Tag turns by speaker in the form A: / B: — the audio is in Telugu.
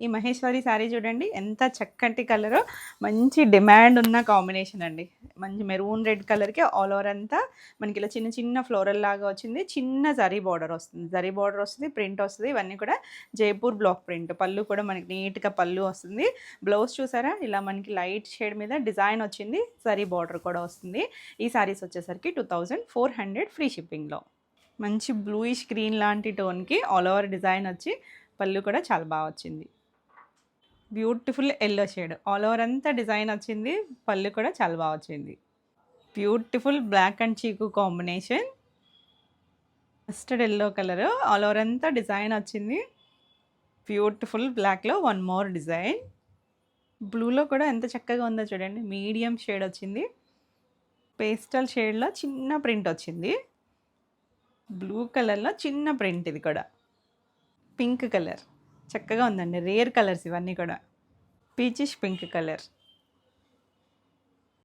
A: ఈ మహేశ్వరి శారీ చూడండి ఎంత చక్కటి కలరో, మంచి డిమాండ్ ఉన్న కాంబినేషన్ అండి. మంచి మెరూన్ రెడ్ కలర్‌కి ఆల్ ఓవర్ అంతా మనకి ఇలా చిన్న చిన్న ఫ్లోరల్ లాగా వచ్చింది. చిన్న జరీ బార్డర్ వస్తుంది. జరీ బార్డర్ వస్తుంది, ప్రింట్ వస్తుంది. ఇవన్నీ కూడా జైపూర్ బ్లాక్ ప్రింట్. పళ్ళు కూడా మనకి నీట్‌గా పళ్ళు వస్తుంది. బ్లౌజ్ చూసారా ఇలా మనకి లైట్ షేడ్ మీద డిజైన్ వచ్చింది. జరీ బార్డర్ కూడా వస్తుంది. ఈ శారీస్ వచ్చేసరికి 2400 ఫ్రీ షిప్పింగ్‌లో. మంచి బ్లూయిష్ గ్రీన్ లాంటి టోన్‌కి ఆల్ ఓవర్ డిజైన్ వచ్చి పళ్ళు కూడా చాలా బాగా వచ్చింది. Beautiful yellow shade all over అంతా డిజైన్ వచ్చింది. పళ్ళు కూడా చాలా బాగా వచ్చింది. బ్యూటిఫుల్ బ్లాక్ అండ్ చీకు combination. Mustard yellow colour all over అంతా డిజైన్ వచ్చింది. బ్యూటిఫుల్ బ్లాక్‌లో వన్ మోర్ డిజైన్. బ్లూలో కూడా ఎంత చక్కగా ఉందో చూడండి. మీడియం షేడ్ వచ్చింది. పేస్టల్ షేడ్‌లో చిన్న ప్రింట్ వచ్చింది. బ్లూ కలర్‌లో చిన్న ప్రింట్ ఇది కూడా. పింక్ కలర్ చక్కగా ఉందండి. రేర్ కలర్స్ ఇవన్నీ కూడా. Peachish pink colour.